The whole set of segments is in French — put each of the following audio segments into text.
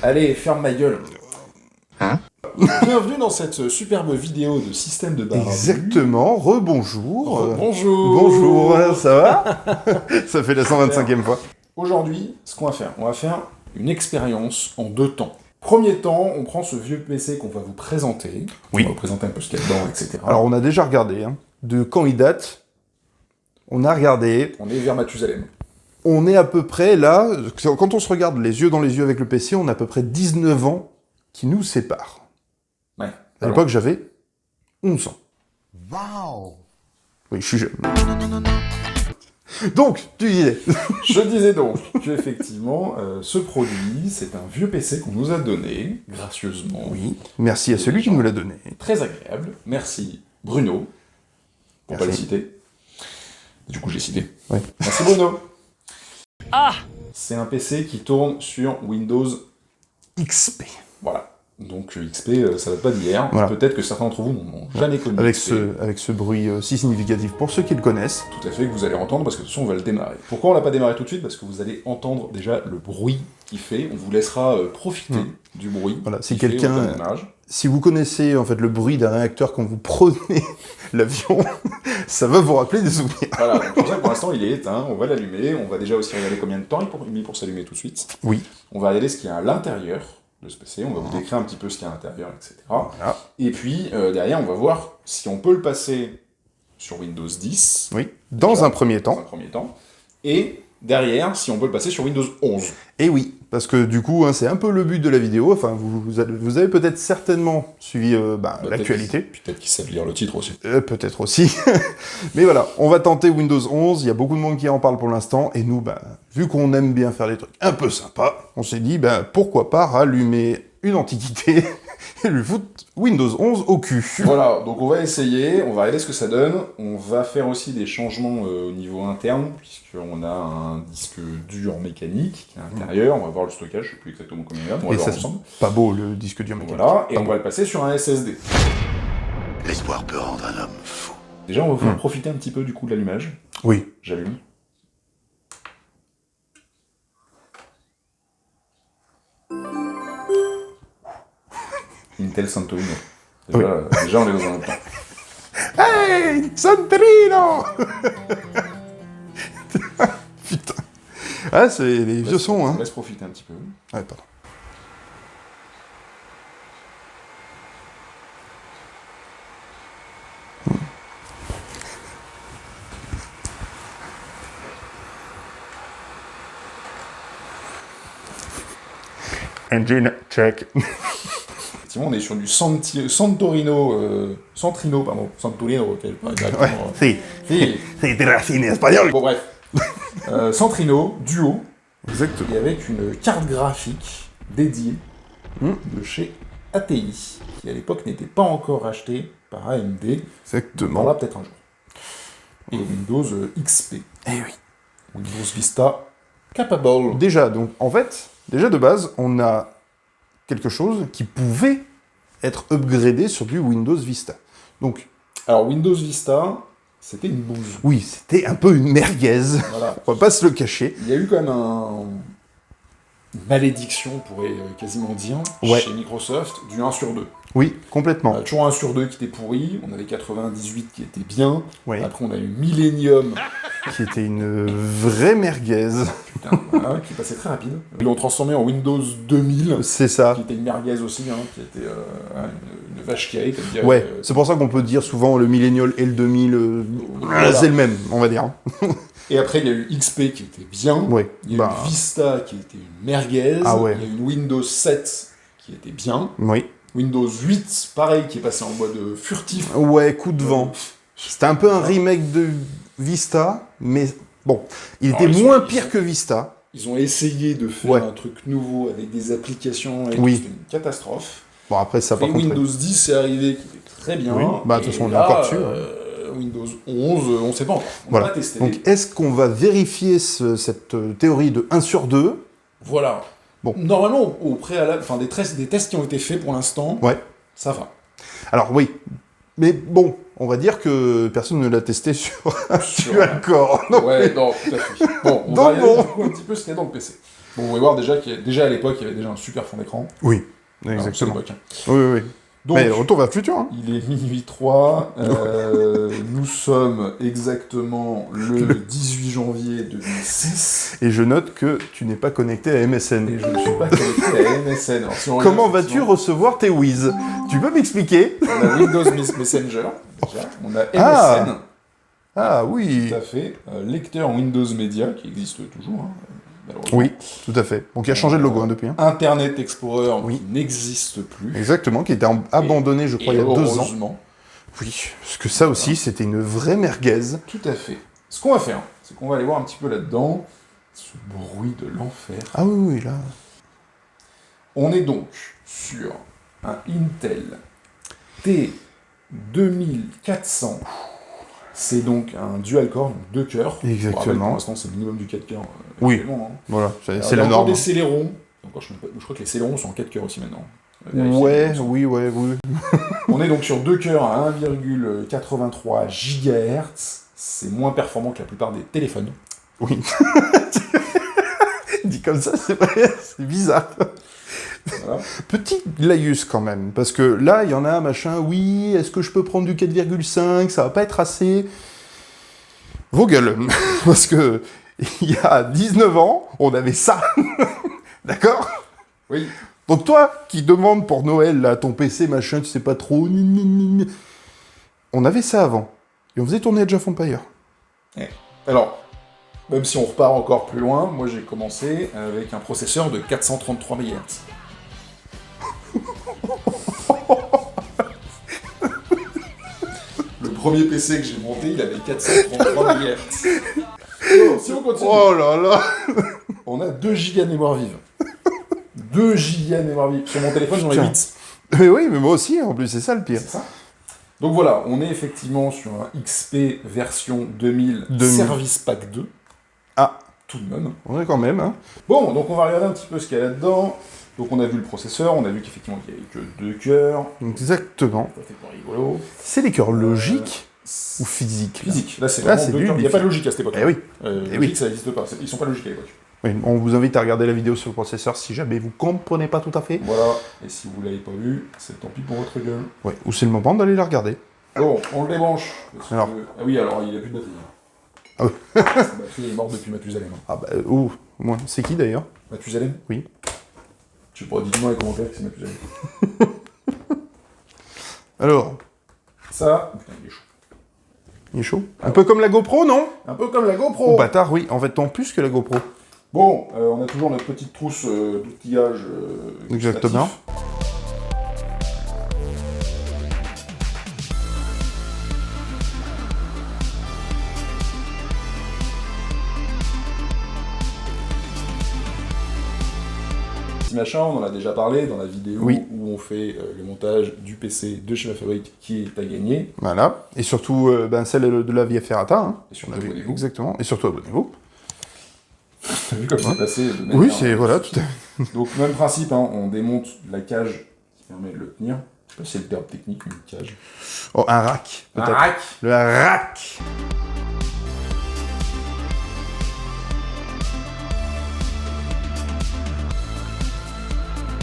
Allez, ferme ma gueule. Hein? Bienvenue dans cette superbe vidéo de système de barre. Exactement, rebonjour. Bonjour. Bonjour, ça va? Ça fait la 125e fois. Aujourd'hui, ce qu'on va faire, on va faire une expérience en 2 temps. Premier temps, on prend ce vieux PC qu'on va vous présenter. Oui. On va vous présenter un peu ce qu'il y a dedans, etc. Alors on a déjà regardé, hein. De quand il date, on a regardé, On est vers Mathusalem. on est à peu près là, quand on se regarde les yeux dans les yeux avec le PC, on a à peu près 19 ans qui nous séparent. Ouais. À l'époque, j'avais 11 ans. Wow! Oui, je suis jeune. Donc, tu disais. Je disais donc qu'effectivement, ce produit, c'est un vieux PC qu'on nous a donné, gracieusement. Oui, merci à celui qui nous l'a donné. Très agréable. Merci Bruno, pour pas le Merci. citer. Du coup, j'ai cité. Ouais. Merci Bruno. Ah! C'est un PC qui tourne sur Windows. XP. Voilà. Donc XP, ça date pas d'hier. Voilà. Peut-être que certains d'entre vous n'ont jamais connu Avec XP. ce bruit si significatif pour ceux qui le connaissent. Tout à fait, que vous allez entendre, parce que de toute façon, on va le démarrer. Pourquoi on l'a pas démarré tout de suite? Parce que vous allez entendre déjà le bruit qu'il fait. On vous laissera profiter du bruit. Voilà, si qu'il fait quelqu'un- au démarrage. Si vous connaissez en fait le bruit d'un réacteur quand vous prenez l'avion, ça va vous rappeler des souvenirs. Voilà, donc pour ça, pour l'instant, il est éteint. On va l'allumer. On va déjà aussi regarder combien de temps il met pour s'allumer tout de suite. Oui. On va regarder ce qu'il y a à l'intérieur de ce PC. On va vous décrire un petit peu ce qu'il y a à l'intérieur, etc. Voilà. Et puis, derrière, on va voir si on peut le passer sur Windows 10. Oui. Dans Déjà, un premier Dans temps. un premier temps. Et derrière, si on peut le passer sur Windows 11. Et oui, parce que du coup, hein, c'est un peu le but de la vidéo. Enfin, vous avez peut-être certainement suivi l'actualité. Peut-être qu'ils savent lire le titre aussi. Peut-être aussi. Mais voilà, on va tenter Windows 11. Il y a beaucoup de monde qui en parle pour l'instant. Et nous, vu qu'on aime bien faire des trucs un peu sympas, on s'est dit, pourquoi pas rallumer une antiquité et lui foutre Windows 11 au cul. Voilà, donc on va essayer, on va regarder ce que ça donne. On va faire aussi des changements au niveau interne, puisqu'on a un disque dur mécanique qui est à l'intérieur. On va voir le stockage, je sais plus exactement combien il y a. On va Et le voir ça, ensemble. pas beau le disque dur mécanique. Voilà, et Pas on beau. va le passer sur un SSD. L'espoir peut rendre un homme fou. Déjà, on va vous faire profiter un petit peu du coup de l'allumage. Oui. J'allume. Intel Santorino. Déjà, on est dans un autre temps. Hey, Santorino. Putain. Ah, c'est les vieux sons, On hein. laisse profiter un petit peu. Ouais, pardon. Engine check. Effectivement, on est sur du Santorino, Santorino, ok, je parle Ouais, directement. si. Si. C'est des racines espagnoles. Bon, bref. Santrino, duo, Exactement. et avec une carte graphique dédiée de chez ATI, qui à l'époque n'était pas encore achetée par AMD. On en Exactement. parlera peut-être un jour. Et Windows XP. Eh oui. Windows Vista Capable. Déjà, donc, en fait, déjà de base, on a quelque chose qui pouvait être upgradé sur du Windows Vista. Donc, Alors, Windows Vista, c'était une bouse. oui, c'était un peu une merguez. Voilà. On va pas se le cacher. Il y a eu quand même une malédiction, on pourrait quasiment dire, Ouais. chez Microsoft, du 1 sur 2. Oui, complètement. On a toujours 1 sur 2 qui était pourri, on avait 98 qui était bien, Oui. après on a eu Millennium, Qui était une vraie merguez. putain, voilà, qui passait très rapide. Ils l'ont transformé en Windows 2000, C'est ça. qui était une merguez aussi, hein, qui était une vache qui allait, comme dirait... Ouais, c'est pour ça qu'on peut dire souvent le millénial et le 2000, Voilà. c'est le même, on va dire. Et après, il y a eu XP qui était bien, Ouais, il y a eu Vista qui était une merguez, Ah ouais. il y a eu Windows 7 qui était bien, Oui. Windows 8, pareil, qui est passé en mode furtif. Ouais, coup de vent. C'était un peu un remake de Vista, mais bon, il était ils moins sont- pire que Vista. Ils ont essayé de faire Ouais. un truc nouveau avec des applications, et Oui. c'était une catastrophe. Bon, après, ça, Et par contre... Windows 10 est arrivé, qui était très bien. Oui. Bah, de toute et façon, on est là, encore dessus, Windows 11, on ne sait pas encore. On Voilà. va tester. Donc, est-ce qu'on va vérifier cette théorie de 1 sur 2 Voilà. Bon. Normalement, au préalable, enfin des tests qui ont été faits pour l'instant, Ouais. ça va. Alors, oui. Mais bon, on va dire que personne ne l'a testé sur un Sur- dual core. Donc, Ouais, non, tout à fait. Bon, on Donc va regarder bon. du coup un petit peu ce qu'il y a dans le PC. Bon, vous pouvez voir déjà déjà à l'époque, il y avait déjà un super fond d'écran. Oui, Alors, c'est exactement. l'époque, hein. Oui, oui, oui. Donc, Mais retour vers le futur, hein. il est minuit 3, nous sommes exactement le 18 janvier 2006, Et je note que tu n'es pas connecté à MSN. et je ne suis pas connecté à MSN. Alors, si on regarde, Comment vas-tu effectivement, recevoir tes whiz? Tu peux m'expliquer? on a Windows Messenger, déjà, on a Ah. MSN, Ah oui. tout à fait, lecteur Windows Media, qui existe toujours, hein, malheureusement. Oui, tout à fait. Bon, qui a changé de logo hein, depuis. Hein. Internet Explorer, Oui. qui n'existe plus. Exactement, qui était abandonné, je crois, il y a 2 ans. Heureusement. Oui, parce que ça aussi, c'était une vraie merguez. Tout à fait. Ce qu'on va faire, c'est qu'on va aller voir un petit peu là-dedans, ce bruit de l'enfer. Ah oui, oui, là. On est donc sur un Intel T2400. C'est donc un dual-core, donc 2 cœurs. Exactement. Je vous rappelle, pour l'instant, c'est le minimum du 4 cœurs. Oui. actuellement, hein. Voilà, c'est Alors, c'est il y a la encore norme. des Celeron. Encore, je crois que les Celeron sont en 4 cœurs aussi maintenant. Ouais, oui, ouais, oui. On est donc sur 2 cœurs à 1,83 GHz. C'est moins performant que la plupart des téléphones. Oui. Dit comme ça, c'est vrai, c'est bizarre. Voilà. Petit laïus quand même, parce que là, il y en a, machin, oui, est-ce que je peux prendre du 4,5, ça va pas être assez. Vos gueules. Parce que, il y a 19 ans, on avait ça. D'accord? Oui. Donc toi, qui demande pour Noël, là, ton PC, machin, tu sais pas trop, on avait ça avant. Et on faisait tourner Age of Empires. Alors, même si on repart encore plus loin, moi j'ai commencé avec un processeur de 433 MHz. Le premier PC que j'ai monté, il avait 433 MHz. Bon, si on continue, Oh là là. on a 2 Go de mémoire vive. 2 Go de mémoire vive. Sur mon téléphone, j'en ai Putain. 8. Mais oui, mais moi aussi, en plus, c'est ça le pire. C'est ça. Donc voilà, on est effectivement sur un XP version 2000, 2000. Service Pack 2. Ah, Tout de même. on est quand même, hein. Bon, donc on va regarder un petit peu ce qu'il y a là-dedans. Donc on a vu le processeur, on a vu qu'effectivement il n'y avait que 2 cœurs. Exactement. Ça fait pas rigolo. C'est des cœurs logiques ou physiques là Physique, là c'est Là, vraiment c'est 2 du cœurs. Il n'y a pas de physique. logique à cette époque. Eh oui. Logique, oui. ça n'existe pas. Ils sont pas logiques à l'époque. Oui, on vous invite à regarder la vidéo sur le processeur si jamais vous comprenez pas tout à fait. Voilà, et si vous l'avez pas vu, c'est tant pis pour votre gueule. Ouais, ou c'est le moment d'aller la regarder. Bon, on le débranche. Parce Alors. que- Ah oui, alors il n'y a plus de batterie. Ah oui. La batterie est morte depuis Mathusalem. Ah bah, moi, c'est qui d'ailleurs? Mathusalem? Oui. Tu pourras dire dans les commentaires que c'est Mathusalem. Alors, Ça, putain, il est chaud. il est chaud. Un peu comme la GoPro, non? Un peu comme la GoPro. Oh bâtard, oui, en fait, tant plus que la GoPro. Bon, on a toujours notre petite trousse d'outillage. Exactement. gustatif. Petit machin, on en a déjà parlé dans la vidéo Oui. où on fait le montage du PC de chez ma fabrique qui est à gagner. Voilà. Et surtout, celle de la Via Ferrata. Hein. Et surtout, On a vu. abonnez-vous. Exactement. Et surtout, abonnez-vous. T'as vu comme c'est passé de manière- Oui, c'est... Voilà, tout à fait. Donc, même principe, hein, on démonte la cage qui permet de le tenir. Je sais pas si c'est le terme technique, une cage. Oh, un rack, Un peut-être. rack. Le rack.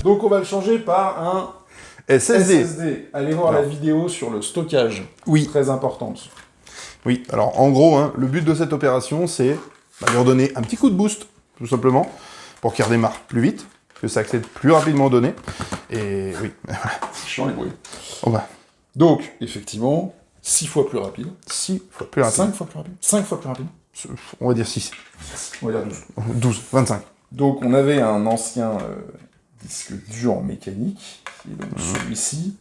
Donc, on va le changer par un SSD. SSD. Allez voir Alors. la vidéo sur le stockage. Oui. Très importante. Oui, alors en gros, hein, le but de cette opération, c'est de leur donner un petit coup de boost, tout simplement, pour qu'ils redémarrent plus vite, que ça accède plus rapidement aux données. Et oui, voilà. C'est chiant les bruits. On va Donc, effectivement, 6 fois plus rapide. 6 fois plus rapide. 5 fois plus rapide. 5 fois plus rapide. On va dire 6. On va dire 12. 12, 25. Donc, on avait un ancien disque dur mécanique, qui est donc celui-ci.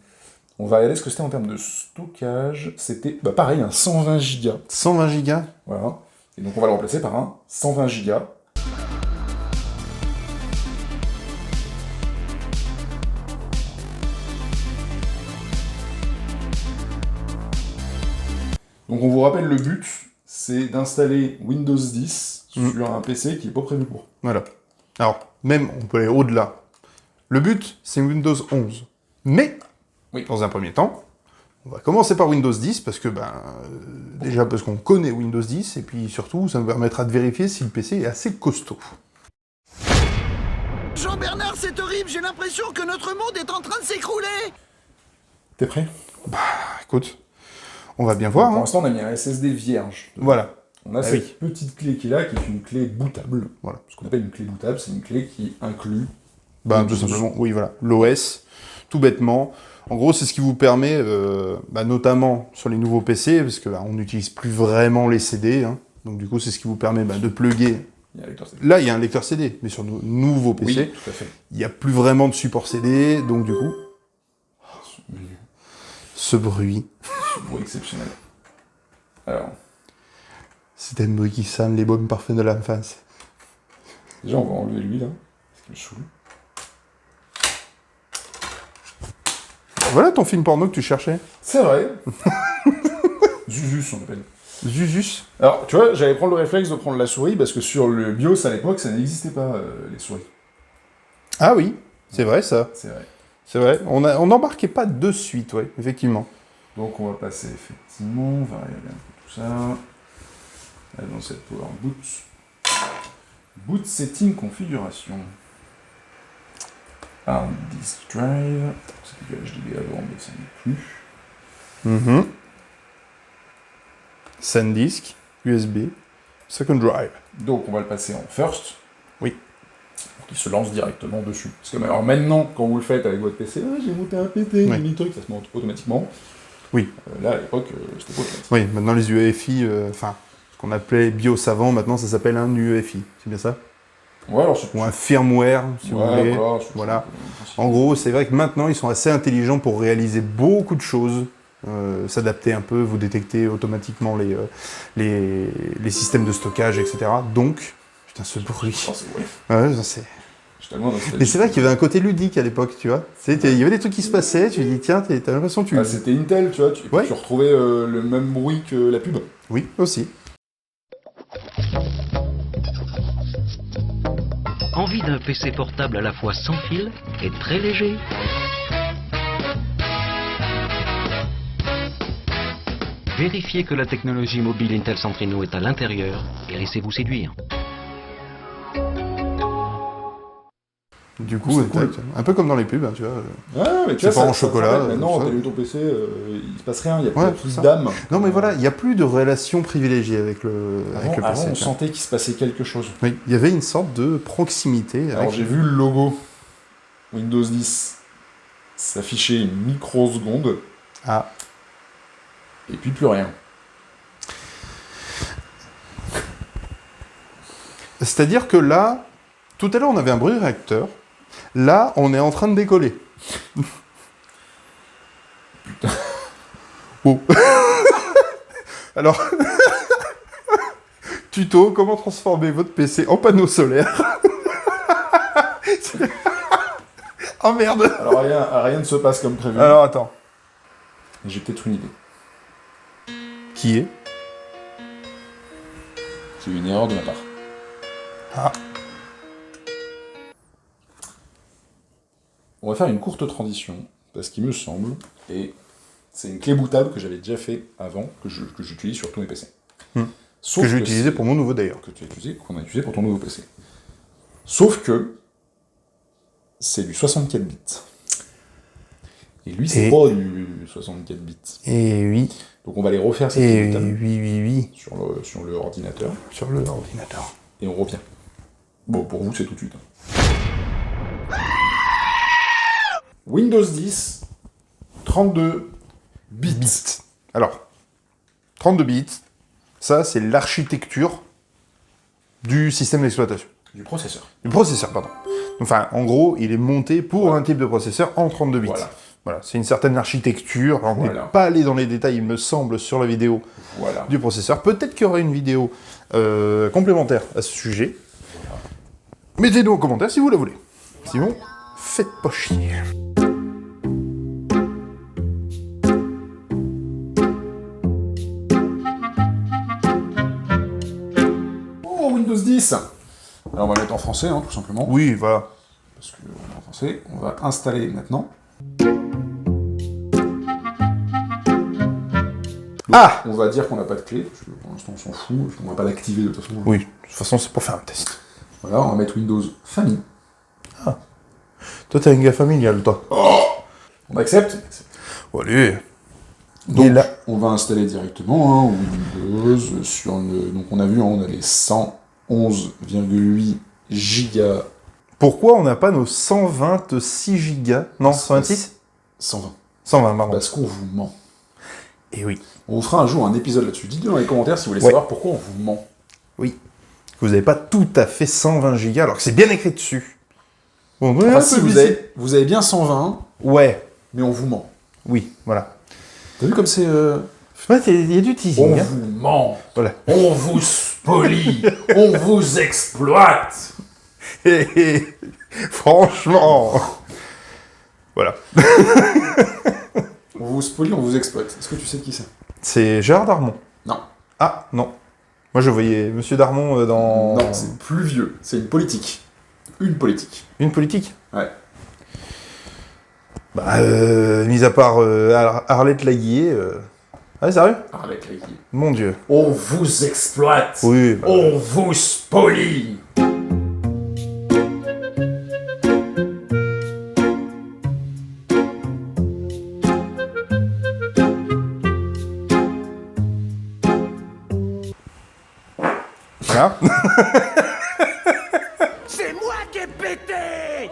On va regarder ce que c'était en termes de stockage. C'était, pareil, un 120 Go. 120 gigas. Voilà. Et donc, on va le remplacer par un 120 Go. Donc, on vous rappelle le but, c'est d'installer Windows 10 sur un PC qui n'est pas prévu pour. Voilà. Alors, même, on peut aller au-delà. Le but, c'est Windows 11. Mais, Oui. dans un premier temps, on va commencer par Windows 10, parce que, déjà parce qu'on connaît Windows 10, et puis surtout, ça nous permettra de vérifier si le PC est assez costaud. Jean-Bernard, c'est horrible, j'ai l'impression que notre monde est en train de s'écrouler. T'es prêt? Écoute, on va bien voir. Pour Hein. l'instant, on a mis un SSD vierge. Voilà. On a cette petite clé qui est là, qui est une clé bootable. Voilà. Ce qu'on appelle une clé bootable, c'est une clé qui inclut... Tout simplement, oui, voilà. L'OS, tout bêtement. En gros, c'est ce qui vous permet, notamment sur les nouveaux PC, parce que on n'utilise plus vraiment les CD, hein. Donc du coup, c'est ce qui vous permet de plugger. Il y a un lecteur CD. Là, il y a un lecteur CD, mais sur nos nouveaux PC, Oui, tout à fait. il n'y a plus vraiment de support CD, donc du coup... Ce bruit. Ce bruit exceptionnel. Alors, C'est un bruit qui sonne les bons parfums de l'enfance. déjà, on va enlever lui, là. Parce qu'il me saoule. Voilà ton film porno que tu cherchais. C'est vrai. Zuzus, on appelle. Zuzus. Alors, tu vois, j'allais prendre le réflexe de prendre la souris, parce que sur le BIOS, à l'époque, ça n'existait pas, les souris. Ah oui, c'est vrai ça. C'est vrai. C'est vrai. On n'embarquait pas de suite, ouais, effectivement. Donc, on va passer, effectivement, on va regarder un peu tout ça. Là, dans cette Power Boot. Boot Setting Configuration. Hard Disk Drive. C'était du HDD avant, mais ça n'est plus. SanDisk, USB, Second Drive. Donc, on va le passer en First. Oui. Pour qu'il se lance directement dessus. Parce que alors maintenant, quand vous le faites avec votre PC, j'ai monté un PT, j'ai mis le truc, ça se monte automatiquement. Oui. Là, à l'époque, c'était pas automatique. Oui, maintenant les UEFI, ce qu'on appelait BIOS avant, maintenant ça s'appelle un UEFI, c'est bien ça? Ouais, alors c'est... Ou un firmware, si vous voulez. Voilà. En gros, c'est vrai que maintenant, ils sont assez intelligents pour réaliser beaucoup de choses, s'adapter un peu, vous détecter automatiquement les systèmes de stockage, etc. Donc, putain, ce bruit. Oh, c'est ouais. Ouais, ça, c'est... Je suis tellement nostalgique. Mais c'est vrai qu'il y avait un côté ludique à l'époque, tu vois. Il y avait des trucs qui se passaient, tu dis, tiens, t'as l'impression que tu... Ah, c'était Intel, tu vois, tu retrouvais le même bruit que la pub. Oui, aussi. Envie d'un PC portable à la fois sans fil et très léger? Vérifiez que la technologie mobile Intel Centrino est à l'intérieur et laissez-vous séduire. Du coup, un peu comme dans les pubs, hein, tu vois. Ouais, mais tu C'est vois, pas en chocolat. Maintenant, ça. t'as eu ton PC, il se passe rien, il y a Ouais, plus ça. d'âme. Non, mais voilà, il n'y a plus de relation privilégiée avec le PC. Avant, on tu vois. sentait qu'il se passait quelque chose. Oui, il y avait une sorte de proximité. Alors, j'ai vu le logo Windows 10 s'afficher une microseconde. Ah. Et puis plus rien. C'est-à-dire que là, tout à l'heure, on avait un bruit réacteur. Là, on est en train de décoller. Putain. Oh. Alors, tuto, comment transformer votre PC en panneau solaire. Oh merde. Alors rien ne se passe comme prévu. Alors attends. J'ai peut-être une idée. Qui est? C'est une erreur de ma part. Ah. On va faire une courte transition, parce qu'il me semble, et c'est une clé bootable que j'avais déjà fait avant, que j'utilise sur tous mes PC. Sauf que j'ai utilisé pour mon nouveau d'ailleurs. Que tu as utilisé, qu'on a utilisé pour ton nouveau PC. Sauf que c'est du 64 bits. Et lui, c'est pas du 64 bits. Et oui. Donc on va les refaire cette Et bootable oui. sur le ordinateur. Sur le ordinateur. Et on revient. Bon, pour vous, c'est tout de suite. Windows 10, 32 bits. Alors, 32 bits, ça c'est l'architecture du système d'exploitation. Du processeur. Du processeur, pardon. Enfin, en gros, il est monté pour un type de processeur en 32 bits. Voilà, c'est une certaine architecture. Alors, on n'est pas allé dans les détails, il me semble, sur la vidéo du processeur. Peut-être qu'il y aura une vidéo complémentaire à ce sujet. Mettez-nous en commentaire si vous la voulez. Sinon, faites pas chier. Oh, Windows 10. Alors, on va le mettre en français, hein, tout simplement. Oui, voilà. Parce qu'on est en français. On va installer maintenant. Ah! On va dire qu'on n'a pas de clé, parce que pour l'instant on s'en fout, on va pas l'activer de toute façon. Oui, de toute façon c'est pour faire un test. Voilà, on va mettre Windows Famille. Ah. Toi, t'as une gars familiale, toi. On accepte. Bon, allez. Donc, Et là, on va installer directement Windows sur le... Donc, on a vu, on a les 111,8 gigas. pourquoi on n'a pas nos 126 gigas? Non, 126? 120. 120, pardon. Parce qu'on vous ment. Et oui. On vous fera un jour un épisode là-dessus. Dites-le dans les commentaires si vous voulez savoir pourquoi on vous ment. Oui. Vous n'avez pas tout à fait 120 gigas, alors que c'est bien écrit dessus. Bon, Enfin, si vous avez bien 120, Ouais. mais on vous ment. Oui, voilà. T'as vu comme c'est... Ouais, il y a du teasing. On hein. vous ment. Voilà. On vous spolie. On vous exploite. Franchement. Voilà. On vous spolie, on vous exploite. Est-ce que tu sais de qui c'est? C'est Gérard Darmon. Non. Ah, non. Moi, je voyais Monsieur Darmon dans... Non, c'est plus vieux. C'est une politique. Une politique. Une politique. Ouais. Bah, mis à part Arlette Laguier... Ah, sérieux? Arlette Laguier. Mon Dieu. On vous exploite. Oui, bah, On vous spolie. voilà. C'est moi qui ai pété!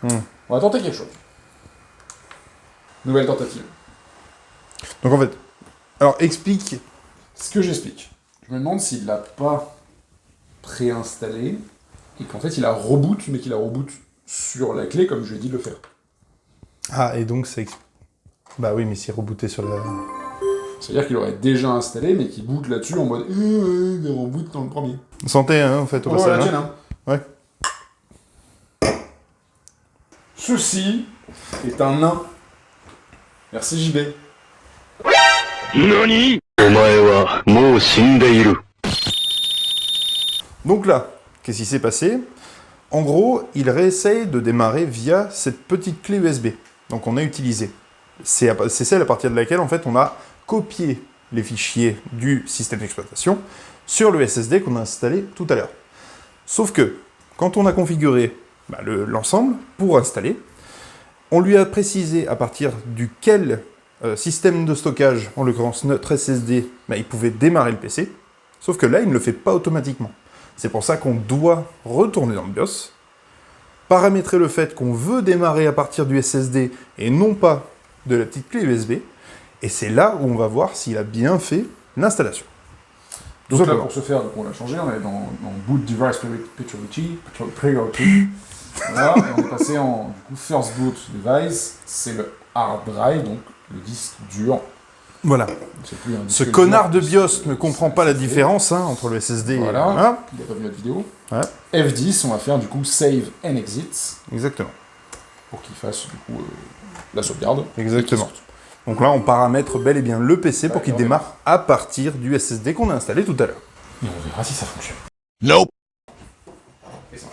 On va tenter quelque chose. Nouvelle tentative. Donc, en fait... Alors, explique... Ce que j'explique. Je me demande s'il l'a pas préinstallé et qu'en fait il a reboot, mais qu'il a reboot sur la clé comme je lui ai dit de le faire. Ah, et donc, c'est... Bah oui, mais c'est rebooté sur la... C'est-à-dire qu'il aurait déjà installé, mais qu'il boot là-dessus en mode il reboot dans le premier. Santé, hein, en fait, au Oh, passage, la hein. tienne, hein. Ouais. Ceci est un nain. Merci JB. Donc là, qu'est-ce qui s'est passé? En gros, il réessaye de démarrer via cette petite clé USB. Donc on a utilisé. C'est celle à partir de laquelle, en fait, on a copié les fichiers du système d'exploitation sur le SSD qu'on a installé tout à l'heure. Sauf que, quand on a configuré l'ensemble pour installer, on lui a précisé à partir duquel système de stockage, en l'occurrence notre SSD, il pouvait démarrer le PC, sauf que là, il ne le fait pas automatiquement. C'est pour ça qu'on doit retourner dans le BIOS, paramétrer le fait qu'on veut démarrer à partir du SSD et non pas de la petite clé USB, et c'est là où on va voir s'il a bien fait l'installation. Donc là, pour ce faire, on l'a changé, on est dans Boot Device Priority. Voilà, et on est passé en du coup, First Boot Device, c'est le hard drive, donc le disque dur. Voilà. C'est plus un Ce disque connard dur, de BIOS ne comprend pas la différence entre le SSD Voilà, Hein il n'a pas vu notre vidéo. Ouais. F10, on va faire du coup Save and Exit, Exactement. pour qu'il fasse du coup la sauvegarde. Exactement. Donc là, on paramètre bel et bien le PC pour qu'il Ouais. démarre à partir du SSD qu'on a installé tout à l'heure. Et on verra si ça fonctionne. Nope. Et ça.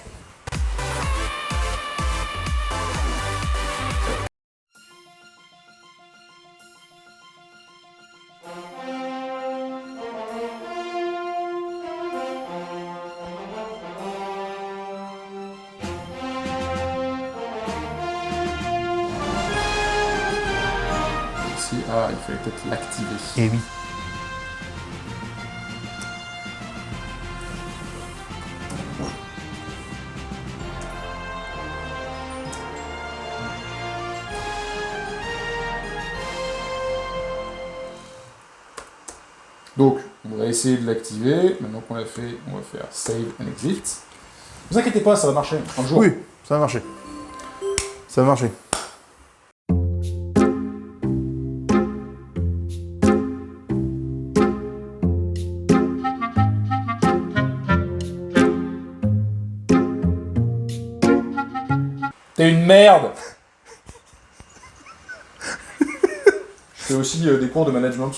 Ici, il fallait peut-être l'activer. Et oui. Donc, on va essayer de l'activer. Maintenant qu'on l'a fait, on va faire Save and Exit. Ne vous inquiétez pas, ça va marcher un jour. Oui, ça va marcher. Ça va marcher. T'es une merde. Je fais aussi des cours de management.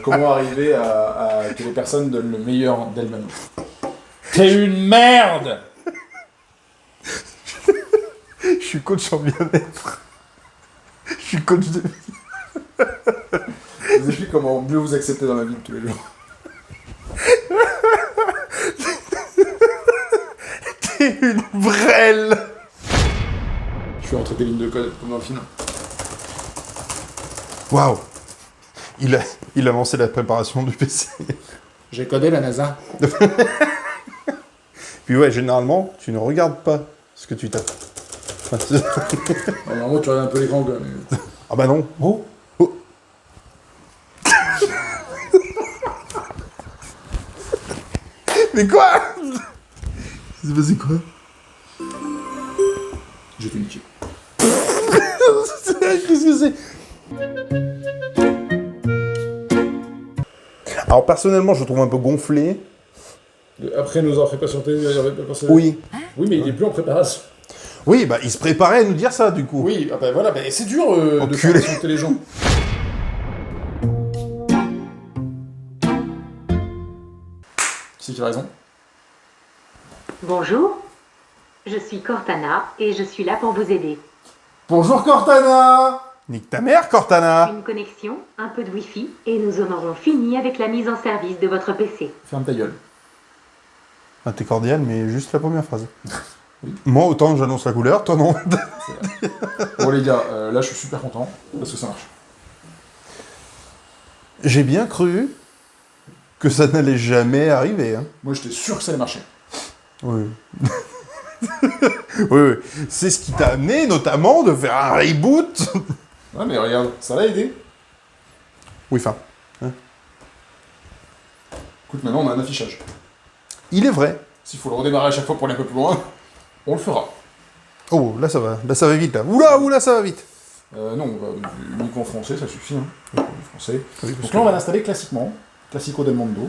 Comment arriver à que les personnes donnent le meilleur d'elles-mêmes. T'es une merde. Je suis coach en bien-être. Je suis coach de... Je vous explique comment mieux vous accepter dans la vie de tous les jours. T'es une vraie L. Je suis rentré des lignes de code, comme dans le film. Waouh. Il a lancé la préparation du PC. J'ai codé la NASA. Puis ouais, généralement, tu ne regardes pas ce que tu tapes. Enfin, Normalement, tu regardes un peu l'écran, quoi. Mais... ah bah non. Oh. Oh. Mais quoi? C'est passé quoi? J'ai fait niquer. Qu'est-ce que c'est? Alors personnellement, je le trouve un peu gonflé. Après, nous en fait patienter, il avait pas pensé. Oui. Oui, mais il est plus en préparation. Oui, bah il se préparait à nous dire ça du coup. Oui, ah bah voilà, bah, c'est dur de Enculé. faire patienter les gens. Qui c'est qui a raison? Bonjour, je suis Cortana et je suis là pour vous aider. Bonjour Cortana! Nique ta mère, Cortana. Une connexion, un peu de Wi-Fi et nous en aurons fini avec la mise en service de votre PC. Ferme ta gueule. Ah, t'es cordial, mais juste la première phrase. Moi, autant j'annonce la couleur, toi non. Bon les gars, là je suis super content, parce que ça marche. J'ai bien cru que ça n'allait jamais arriver. Hein. Moi j'étais sûr que ça allait marcher. Oui. Oui. C'est ce qui t'a amené, notamment, de faire un reboot. Ouais mais regarde, ça l'a aidé. Oui, enfin. Écoute, maintenant on a un affichage. Il est vrai. S'il faut le redémarrer à chaque fois pour aller un peu plus loin, on le fera. Oh, là ça va. Là ça va vite, là. Oula, ça va vite. Non, on va uniquement français, ça suffit. Hein. Français. Oui, parce Donc que- là on va l'installer classiquement. Classico del Mondo.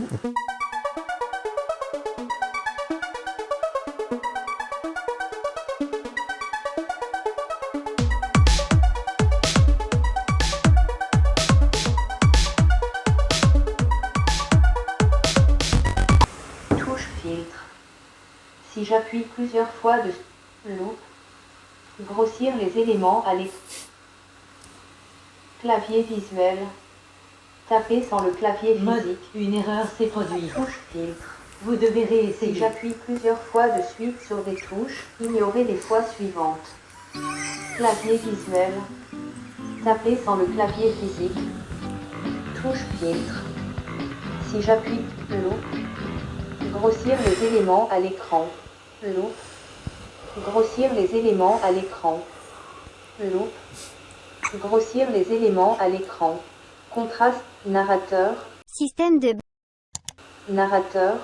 Touche filtre. Si j'appuie plusieurs fois de loop, grossir les éléments à l'écran. Clavier visuel. Taper sans le clavier physique. Une erreur s'est produite. Touche filtre. Vous devez réessayer. Si j'appuie plusieurs fois de suite sur des touches, ignorez les fois suivantes. Clavier visuel. Taper sans le clavier physique. Touche filtre. Si j'appuie loop, grossir les éléments à l'écran. Loop. Grossir les éléments à l'écran. Loop. Grossir les éléments à l'écran. Contraste narrateur. Système de Narrateur.